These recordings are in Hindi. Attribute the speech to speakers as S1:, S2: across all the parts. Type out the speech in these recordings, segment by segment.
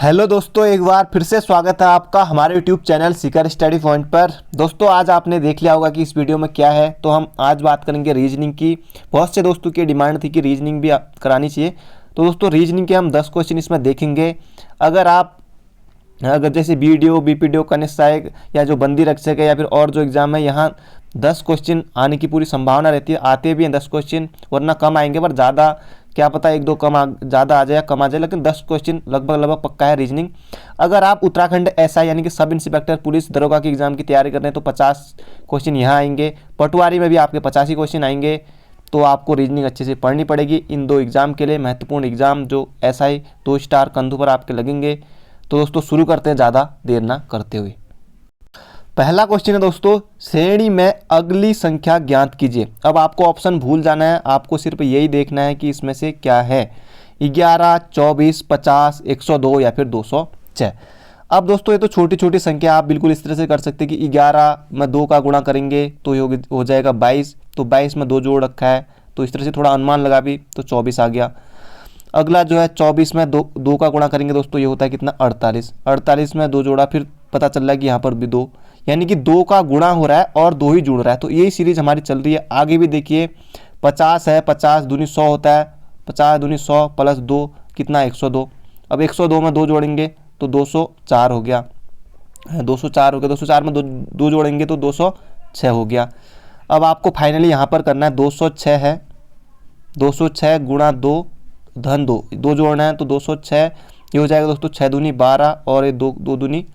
S1: हेलो दोस्तों, एक बार फिर से स्वागत है आपका हमारे YouTube channel Sikar study point पर। दोस्तों, आज आपने देख लिया होगा कि इस वीडियो में क्या है। तो हम आज बात करेंगे रीजनिंग की। बहुत से दोस्तों की डिमांड थी कि रीजनिंग भी करानी चाहिए। तो दोस्तों, रीजनिंग के हम 10 क्वेश्चन इसमें देखेंगे। अगर जैसे बीडीओ, बीपीडीओ, कनिष्ठ सहायक या जो बंदी रक्षक है या फिर और जो एग्जाम है, यहाँ 10 क्वेश्चन आने की पूरी संभावना रहती है। आते भी हैं 10 क्वेश्चन, वरना कम आएंगे, पर ज़्यादा क्या पता एक दो ज़्यादा आ जाए या कम आ जाए, लेकिन 10 क्वेश्चन लगभग पक्का है रीजनिंग। अगर आप उत्तराखंड एसआई यानी कि सब इंस्पेक्टर पुलिस दरोगा की एग्जाम की तैयारी कर रहे हैं तो 50 क्वेश्चन यहाँ आएंगे। पटवारी में भी आपके 85 क्वेश्चन आएंगे। तो आपको रीजनिंग अच्छे से पढ़नी पड़ेगी इन दो एग्जाम के लिए। महत्वपूर्ण एग्जाम जो एसआई 2 स्टार कंधों पर आपके लगेंगे। तो दोस्तों शुरू करते हैं ज़्यादा देर ना करते हुए। पहला क्वेश्चन है दोस्तों, श्रेणी में अगली संख्या ज्ञात कीजिए। अब आपको ऑप्शन भूल जाना है, आपको सिर्फ यही देखना है कि इसमें से क्या है। 11, 24, 50, 102 या फिर 206। अब दोस्तों ये तो छोटी छोटी संख्या, आप बिल्कुल इस तरह से कर सकते हैं कि 11 में 2 का गुणा करेंगे तो ये हो जाएगा 22। तो 22 में 2 जोड़ रखा है, तो इस तरह से थोड़ा अनुमान लगा भी तो 24 आ गया। अगला जो है 24 में दो का गुणा करेंगे दोस्तों, ये होता है कितना 48। 48 में 2 जोड़ा, फिर पता चल रहा है कि यहाँ पर भी 2, यानी कि 2 का गुणा हो रहा है और 2 ही जुड़ रहा है। तो यही सीरीज हमारी चल रही है। आगे भी देखिए 50 है, 50 दूनी 100 होता है, 50 दूनी 100 प्लस 2 कितना 102। अब 102 में 2 जोड़ेंगे तो 204 हो गया। 204 हो गया, 204 में दो जोड़ेंगे तो 206 हो गया। अब आपको फाइनली यहाँ पर करना है 206 है, 206 गुणा 2 धन 2 जोड़ना है तो 206 ये हो जाएगा दोस्तों 6 दूनी 12 और ये 2 दूनी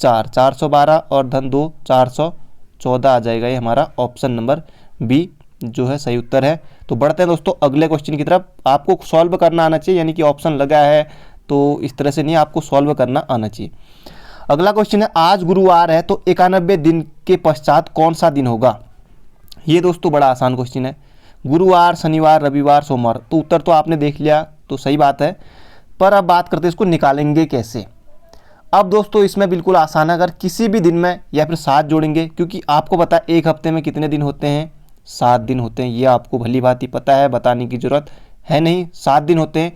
S1: 4, 412 और धन 2 414 आ जाएगा। ये हमारा ऑप्शन नंबर बी जो है सही उत्तर है। तो बढ़ते हैं दोस्तों अगले क्वेश्चन की तरफ। आपको सॉल्व करना आना चाहिए, यानी कि ऑप्शन लगा है तो इस तरह से नहीं, आपको सॉल्व करना आना चाहिए। अगला क्वेश्चन है, आज गुरुवार है तो 91 दिन के पश्चात कौन सा दिन होगा। ये दोस्तों बड़ा आसान क्वेश्चन है। गुरुवार, शनिवार, रविवार, सोमवार। तो उत्तर तो आपने देख लिया, तो सही बात है। पर अब बात करते हैं इसको निकालेंगे कैसे। अब दोस्तों इसमें बिल्कुल आसान है। अगर किसी भी दिन में या फिर 7 जोड़ेंगे, क्योंकि आपको पता है एक हफ्ते में कितने दिन होते हैं, 7 दिन होते हैं। ये आपको भली भांति पता है, बताने की जरूरत है नहीं। 7 दिन होते हैं।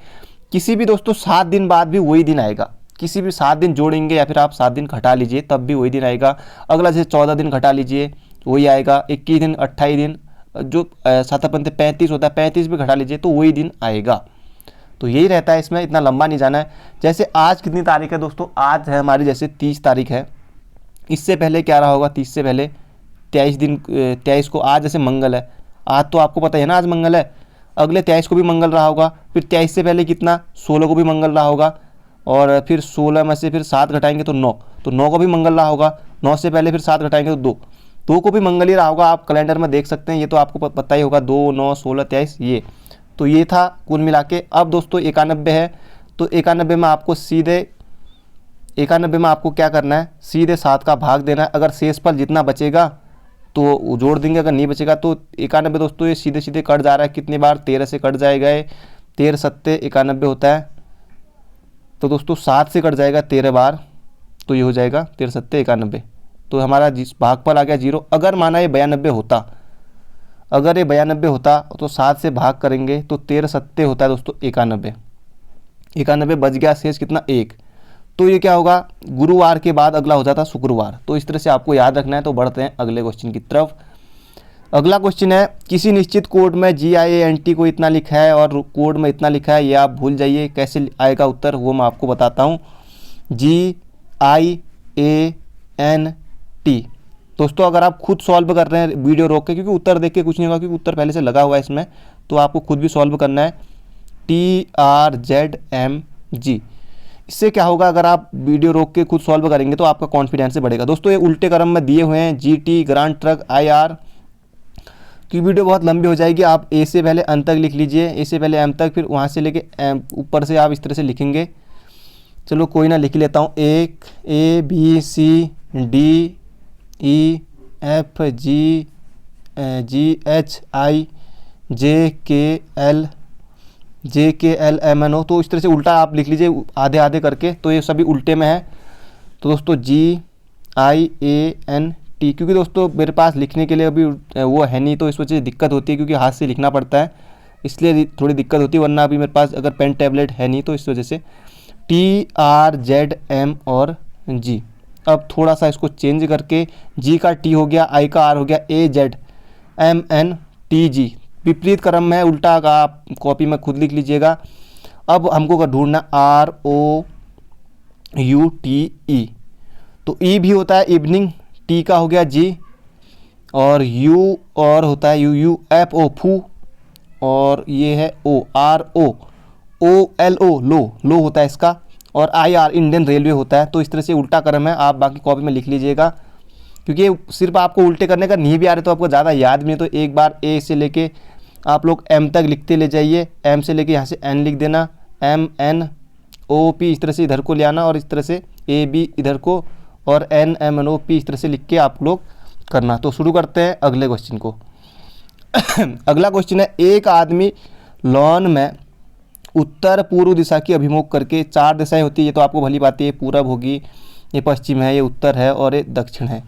S1: किसी भी दोस्तों 7 दिन बाद भी वही दिन आएगा। किसी भी 7 दिन जोड़ेंगे या फिर आप 7 दिन घटा लीजिए तब भी वही दिन आएगा। अगला जैसे 14 दिन घटा लीजिए वही आएगा। 21 दिन, 28 दिन, जो 7 पंते 35 होता है, 35 भी घटा लीजिए तो वही दिन आएगा। तो यही रहता है, इसमें इतना लंबा नहीं जाना है। जैसे आज कितनी तारीख है दोस्तों, आज है हमारी जैसे 30 तारीख है। इससे पहले क्या रहा होगा, 30 से पहले 23 को, आज जैसे मंगल है, आज तो आपको पता है ना आज मंगल है। अगले 23 को भी मंगल रहा होगा, फिर 23 से पहले कितना 16 को भी मंगल रहा होगा, और फिर 16 में से फिर 7 घटाएंगे तो 9, तो 9 को भी मंगल रहा होगा। 9 से पहले फिर 7 घटाएंगे तो 2 को भी मंगल ही रहा होगा। आप कैलेंडर में देख सकते हैं, ये तो आपको पता ही होगा। 2, 9, 16, 23 ये तो ये था कुल मिला के। अब दोस्तों 91 है, तो 91 में आपको क्या करना है, सीधे 7 का भाग देना है। अगर शेषफल जितना बचेगा तो जोड़ देंगे, अगर नहीं बचेगा तो 91 दोस्तों ये सीधे सीधे कट जा रहा है। कितनी बार, 13 से कट जाएगा। 13 सत्ते 91 होता है। तो दोस्तों 7 से कट जाएगा 13 बार, तो ये हो जाएगा 13 सत्ते 91। तो हमारा जिस भागफल आ गया 0। अगर माना ये 92 होता, अगर ये 92 होता तो 7 से भाग करेंगे तो 13 सत्ते होता है दोस्तों 91। 91 बच गया, शेष कितना 1। तो ये क्या होगा, गुरुवार के बाद अगला हो जाता शुक्रवार। तो इस तरह से आपको याद रखना है। तो बढ़ते हैं अगले क्वेश्चन की तरफ। अगला क्वेश्चन है, किसी निश्चित कोड में GIANT को इतना लिखा है और कोड में इतना लिखा है, ये आप भूल जाइए। कैसे आएगा उत्तर वो मैं आपको बताता हूँ। GIANT दोस्तों अगर आप खुद सॉल्व कर रहे हैं वीडियो रोक के, क्योंकि उत्तर देख के कुछ नहीं होगा, क्योंकि उत्तर पहले से लगा हुआ है इसमें, तो आपको खुद भी सॉल्व करना है। TRZMG। इससे क्या होगा, अगर आप वीडियो रोक के खुद सॉल्व करेंगे तो आपका कॉन्फिडेंस बढ़ेगा। दोस्तों ये उल्टे क्रम में दिए हुए हैं, GT, ग्रांड ट्रक, IR की वीडियो बहुत लंबी हो जाएगी। आप ए से पहले एन तक लिख लीजिए, ए से पहले एम तक, फिर वहाँ से लेके ऊपर से आप इस तरह से लिखेंगे। चलो कोई ना, लिख लेता हूँ। एक ABCDEFGHIJKLMNO। तो इस तरह से उल्टा आप लिख लीजिए आधे आधे करके, तो ये सभी उल्टे में है। तो दोस्तों GIANT, क्योंकि दोस्तों मेरे पास लिखने के लिए अभी वो है नहीं, तो इस वजह से दिक्कत होती है, क्योंकि हाथ से लिखना पड़ता है, इसलिए थोड़ी दिक्कत होती है। वरना अभी मेरे पास अगर पेन टैबलेट है नहीं तो इस वजह से TRZM और G। अब थोड़ा सा इसको चेंज करके G का T हो गया, I का R हो गया, AZMNTG। विपरीत क्रम में उल्टा का आप कॉपी में खुद लिख लीजिएगा। अब हमको ढूंढना ROUTE। तो E भी होता है इवनिंग, T का हो गया G, और U और होता है UFO फू, और ये है OROLO लो होता है इसका, और IR इंडियन रेलवे होता है। तो इस तरह से उल्टा क्रम है, आप बाकी कॉपी में लिख लीजिएगा, क्योंकि सिर्फ आपको उल्टे करने का नहीं भी आ रहे तो आपको ज़्यादा याद भी नहीं, तो एक बार A से लेके आप लोग M तक लिखते ले जाइए। M से लेके यहाँ से N लिख देना, MNOP इस तरह से इधर को ले आना, और इस तरह से AB इधर को, और NMNOP इस तरह से लिख के आप लोग करना। तो शुरू करते हैं अगले क्वेश्चन को। अगला क्वेश्चन है, एक आदमी लॉन में उत्तर पूर्व दिशा की अभिमुख करके, 4 दिशाएं होती है, ये तो आपको भली बात है, ये पूरब होगी, ये पश्चिम है, ये उत्तर है, और ये दक्षिण है,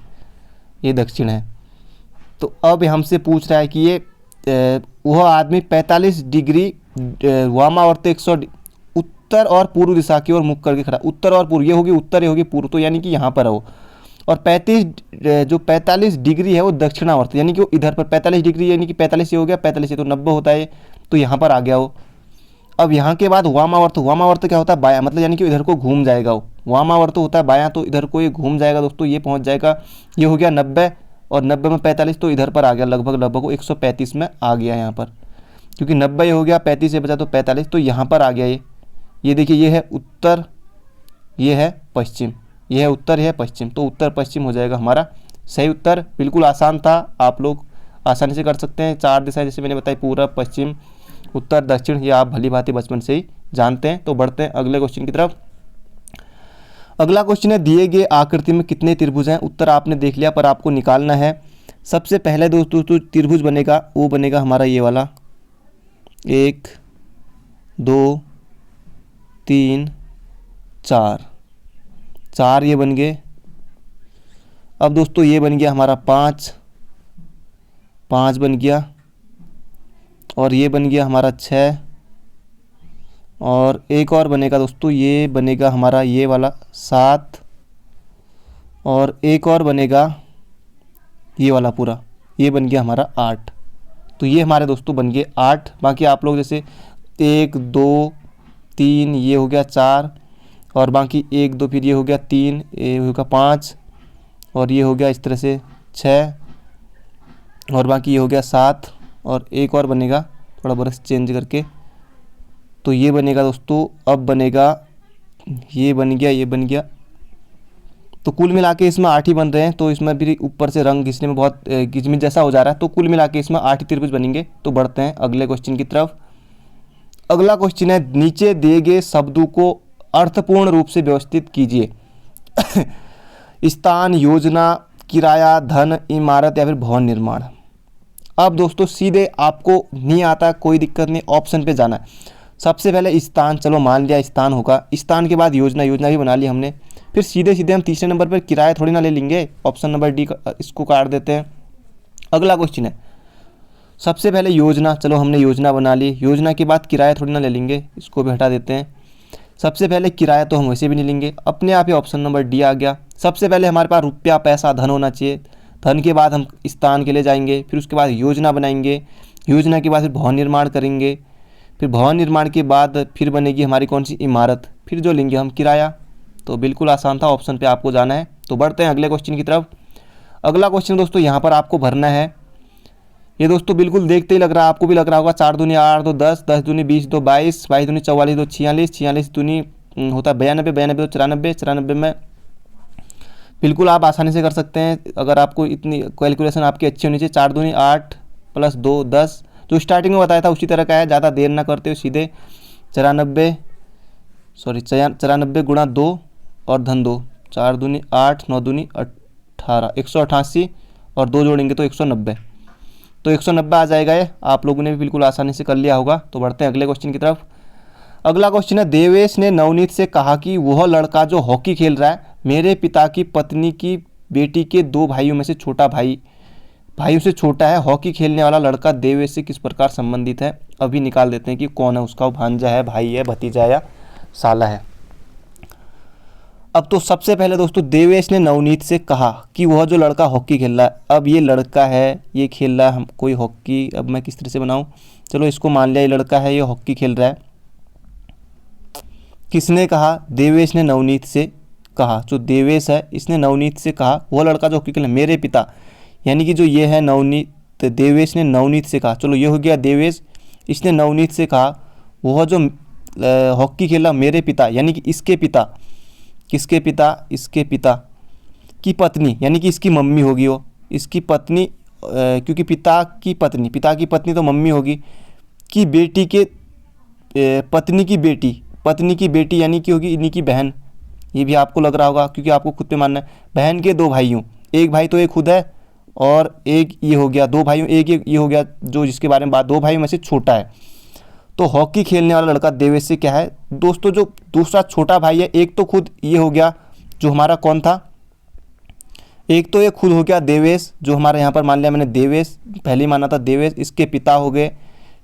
S1: ये दक्षिण है। तो अब हमसे पूछ रहा है कि ये वह आदमी 45 डिग्री वामावर्त 100 उत्तर और पूर्व दिशा की ओर मुख करके खड़ा, उत्तर और पूर्व, ये होगी उत्तर, ये होगी पूर्व, तो यानी कि यहाँ पर हो। और 45 डिग्री है वो दक्षिणावर्त, यानी कि वो इधर पर 45 डिग्री, यानी कि 45 ये हो गया, 45 ये तो 90 होता है, तो यहाँ पर आ गया वो। अब यहाँ के बाद वामावर्त, वामावर्त क्या होता है, बायां, मतलब यानी कि इधर को घूम जाएगा वो। वामावर्त होता है बायां, तो इधर को ये घूम जाएगा दोस्तों, ये पहुँच जाएगा, ये हो गया 90, और 90 में 45 तो इधर पर आ गया, लगभग वो 135 में आ गया यहाँ पर, क्योंकि 90 ये हो गया, 35 से बचा तो 45, तो यहाँ पर आ गया ये देखिए, ये है उत्तर, ये है पश्चिम, ये है उत्तर, ये है पश्चिम, तो उत्तर पश्चिम हो जाएगा हमारा सही उत्तर। बिल्कुल आसान था, आप लोग आसानी से कर सकते हैं। 4 दिशाएं जैसे मैंने बताई, पूरब, पश्चिम, उत्तर, दक्षिण, ये आप भली भांति बचपन से ही जानते हैं। तो बढ़ते हैं अगले क्वेश्चन की तरफ। अगला क्वेश्चन है, दिए गए आकृति में कितने त्रिभुज हैं। उत्तर आपने देख लिया, पर आपको निकालना है। सबसे पहले दोस्तों त्रिभुज बनेगा, वो बनेगा हमारा ये वाला, 1 2 3 4 ये बन गए। अब दोस्तों ये बन गया हमारा 5 बन गया, और ये बन गया हमारा 6, और एक और बनेगा दोस्तों, ये बनेगा हमारा ये वाला 7, और एक और बनेगा ये वाला पूरा, ये बन गया हमारा 8। तो ये हमारे दोस्तों बन गए 8। बाकी आप लोग जैसे 1 2 3 ये हो गया 4, और बाकी 1 2 फिर ये हो गया 3, ये होगा 5, और ये हो गया इस तरह से 6, और बाकी ये हो गया 7, और एक और बनेगा थोड़ा बरस चेंज करके, तो ये बनेगा दोस्तों, अब बनेगा ये बन गया, ये बन गया, तो कुल मिला के इसमें 8 ही बन रहे हैं। तो इसमें भी ऊपर से रंग घिसने में बहुत गिजमिज जैसा हो जा रहा है, तो कुल मिला के इसमें 8 ही त्रिभुज बनेंगे। तो बढ़ते हैं अगले क्वेश्चन की तरफ। अगला क्वेश्चन है, नीचे दिए गए शब्दों को अर्थपूर्ण रूप से व्यवस्थित कीजिए। स्थान, योजना, किराया, धन, इमारत या फिर भवन निर्माण। अब दोस्तों सीधे आपको नहीं आता, कोई दिक्कत नहीं, ऑप्शन पे जाना है। सबसे पहले स्थान, चलो मान लिया स्थान होगा, स्थान के बाद योजना, योजना भी बना ली हमने, फिर सीधे सीधे हम तीसरे नंबर पर किराया थोड़ी ना ले लेंगे, ऑप्शन नंबर डी इसको काट देते हैं। अगला क्वेश्चन है, सबसे पहले योजना, चलो हमने योजना बना ली, योजना के बाद किराया थोड़ी ना ले लेंगे, इसको भी हटा देते हैं। सबसे पहले किराया तो हम वैसे भी नहीं लेंगे, अपने आप ही ऑप्शन नंबर डी आ गया। सबसे पहले हमारे पास रुपया, पैसा, धन होना चाहिए, धन के बाद हम स्थान के लिए जाएंगे, फिर उसके बाद योजना बनाएंगे, योजना के बाद फिर भवन निर्माण करेंगे, फिर भवन निर्माण के बाद फिर बनेगी हमारी कौन सी, इमारत, फिर जो लेंगे हम किराया। तो बिल्कुल आसान था, ऑप्शन पे आपको जाना है। तो बढ़ते हैं अगले क्वेश्चन की तरफ। अगला क्वेश्चन दोस्तों यहाँ पर आपको भरना है, ये दोस्तों बिल्कुल देखते ही लग रहा है, आपको भी लग रहा होगा, 4 दूनी 8 2 10, 10 दूनी 20 2 22, 22 दूनी 44 2 46, 46 दूनी होता है 92, 92 2 94, 94 में बिल्कुल आप आसानी से कर सकते हैं, अगर आपको इतनी कैलकुलेशन आपकी अच्छी होनी चाहिए। 4 दूनी 8 + 2 10, जो स्टार्टिंग में बताया था उसी तरह का है, ज़्यादा देर ना करते हुए सीधे 94 × 2 और धन 2, 4 दूनी 8 9 दूनी 18, 188, और 2 जोड़ेंगे तो 190, तो 190 आ जाएगा। ये आप लोगों ने भी बिल्कुल आसानी से कर लिया होगा। तो बढ़ते हैं अगले क्वेश्चन की तरफ। अगला क्वेश्चन है, देवेश ने नवनीत से कहा कि वह लड़का जो हॉकी खेल रहा है मेरे पिता की पत्नी की बेटी के 2 भाइयों में से छोटा भाइयों से छोटा है। हॉकी खेलने वाला लड़का देवेश से किस प्रकार संबंधित है। अभी निकाल देते हैं कि कौन है उसका, भांजा है, भाई है, भतीजा है या साला है। अब तो सबसे पहले दोस्तों देवेश ने नवनीत से कहा कि वह जो लड़का हॉकी खेल रहा है, अब ये लड़का है, ये खेल रहा है हम कोई हॉकी, अब मैं किस तरह से बनाऊं, चलो इसको मान लिया ये लड़का है, ये हॉकी खेल रहा है। किसने कहा? देवेश ने नवनीत से कहा। जो देवेश है इसने नवनीत से कहा वह लड़का जो हॉकी खेल रहा है, मेरे पिता, यानी कि जो ये है नवनीत, देवेश ने नवनीत से कहा, चलो ये हो गया देवेश, इसने नवनीत से कहा वह जो हॉकी खेला मेरे पिता, यानी कि इसके पिता, किसके पिता? इसके पिता की पत्नी, यानी कि इसकी मम्मी होगी वो, इसकी पत्नी, क्योंकि पिता की पत्नी तो मम्मी होगी, की बेटी के पत्नी की बेटी यानी कि होगी इन्हीं की बहन। ये भी आपको लग रहा होगा क्योंकि आपको खुद पे मानना है। बहन के दो भाई हूँ, एक भाई तो एक खुद है और एक ये हो गया, दो भाइयों एक ये हो गया जो जिसके बारे में बात, दो भाई में से छोटा है। तो हॉकी खेलने वाला लड़का देवेश से क्या है दोस्तों, जो दूसरा छोटा भाई है, एक तो खुद ये हो गया जो हमारा कौन था, एक तो ये खुद हो गया देवेश, जो हमारे यहाँ पर मान लिया मैंने देवेश, पहले ही माना था देवेश, इसके पिता हो गए,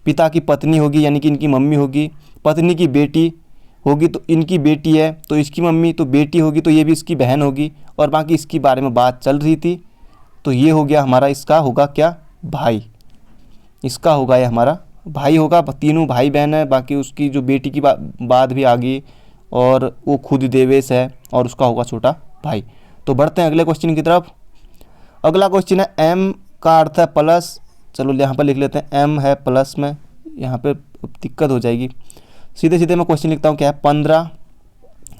S1: पिता की पत्नी होगी यानी कि इनकी मम्मी होगी, पत्नी की बेटी होगी तो इनकी बेटी है तो इसकी मम्मी, तो बेटी होगी तो ये भी इसकी बहन होगी, और बाकी इसकी बारे में बात चल रही थी। तो ये हो गया हमारा, इसका होगा क्या? भाई, इसका होगा ये हमारा भाई होगा, तीनों भाई बहन है, बाकी उसकी जो बेटी की बात भी आ गई, और वो खुद देवेश है और उसका होगा छोटा भाई। तो बढ़ते हैं अगले क्वेश्चन की तरफ। अगला क्वेश्चन है एम का अर्थ है प्लस, चलो यहाँ पर लिख लेते हैं एम है प्लस में, यहाँ पे दिक्कत हो जाएगी, सीधे सीधे मैं क्वेश्चन लिखता हूँ क्या है, 15,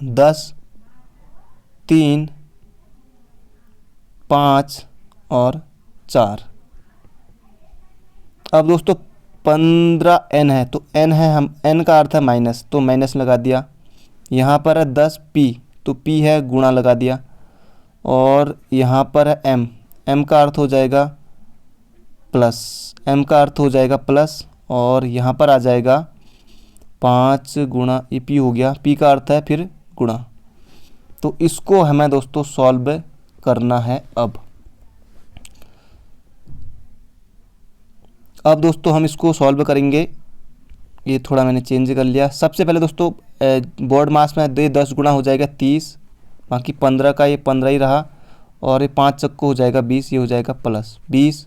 S1: 10, 3, 5 और 4। अब दोस्तों 15 n है, तो n है, हम n का अर्थ है माइनस, तो माइनस लगा दिया। यहाँ पर है 10 p, तो p है गुणा लगा दिया, और यहाँ पर है m, m का अर्थ हो जाएगा प्लस, m का अर्थ हो जाएगा प्लस, और यहाँ पर आ जाएगा 5 गुणा, ये p हो गया, p का अर्थ है फिर गुणा। तो इसको हमें दोस्तों सॉल्व करना है। अब दोस्तों हम इसको सॉल्व करेंगे, ये थोड़ा मैंने चेंज कर लिया। सबसे पहले दोस्तों बोर्ड मास में 10 गुणा हो जाएगा 30, बाकी 15 का ये 15 ही रहा, और ये 5 चक्को हो जाएगा 20, ये हो जाएगा प्लस 20,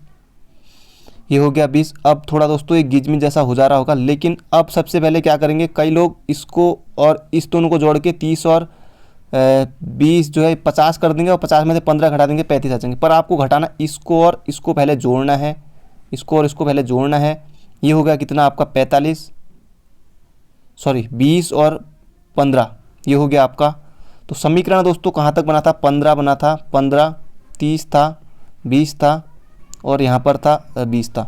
S1: ये हो गया 20। अब थोड़ा दोस्तों ये गिजमिज जैसा हो जा रहा होगा, लेकिन अब सबसे पहले क्या करेंगे, कई लोग इसको और इस दोनों को जोड़ के 30 और 20 जो है 50 कर देंगे, और 50 में से 15 घटा देंगे, 35 आ जाएंगे। पर आपको घटाना इसको और इसको पहले जोड़ना है, इसको और इसको पहले जोड़ना है। ये हो गया कितना आपका 20 और 15, ये हो गया आपका। तो समीकरण दोस्तों कहाँ तक बना था, 15 बना था, 15, 30 था, 20 था, और यहाँ पर था 20 था।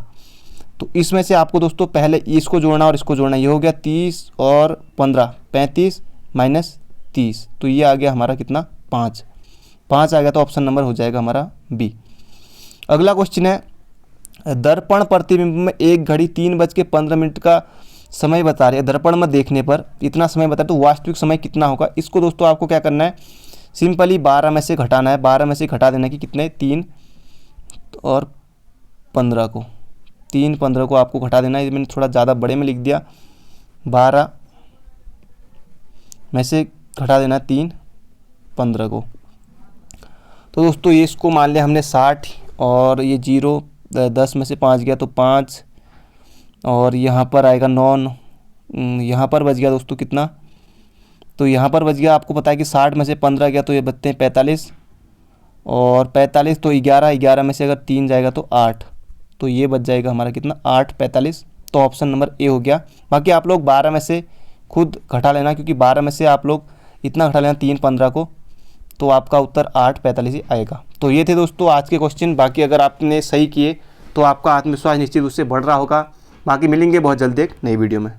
S1: तो इसमें से आपको दोस्तों पहले इसको जोड़ना और इसको जोड़ना, ये हो गया 30 और 15, 35 माइनस 30, तो ये आ गया हमारा कितना, 5 आ गया। तो ऑप्शन नंबर हो जाएगा हमारा बी। अगला क्वेश्चन है, दर्पण प्रतिबिंब में एक घड़ी 3:15 का समय बता रही है, दर्पण में देखने पर इतना समय बता, तो वास्तविक समय कितना होगा। इसको दोस्तों आपको क्या करना है, सिंपली 12 में से घटाना है, 12 में से घटा देना कि कितने, 3 और 15 को, 3, 15 को आपको घटा देना है। मैंने थोड़ा ज़्यादा बड़े में लिख दिया, 12 में से घटा देना 3, 15 को। तो दोस्तों ये इसको मान लिया हमने 60, और ये 0, 10 में से 5 गया तो 5, और यहाँ पर आएगा 9, यहाँ पर बच गया दोस्तों कितना, तो यहाँ पर बच गया, आपको पता है कि 60 में से 15 गया तो ये बचते हैं 45, और 45 तो 11 में से अगर 3 जाएगा तो 8, तो ये बच जाएगा हमारा कितना, 8, 45। तो ऑप्शन नंबर ए हो गया। बाकी आप लोग 12 में से खुद घटा लेना, क्योंकि 12 में से आप लोग इतना घटा लेना 3, 15 को, तो आपका उत्तर 8, 45 ही आएगा। तो ये थे दोस्तों आज के क्वेश्चन। बाकी अगर आपने सही किए तो आपका आत्मविश्वास निश्चित रूप से बढ़ रहा होगा। बाकी मिलेंगे बहुत जल्दी एक नई वीडियो में।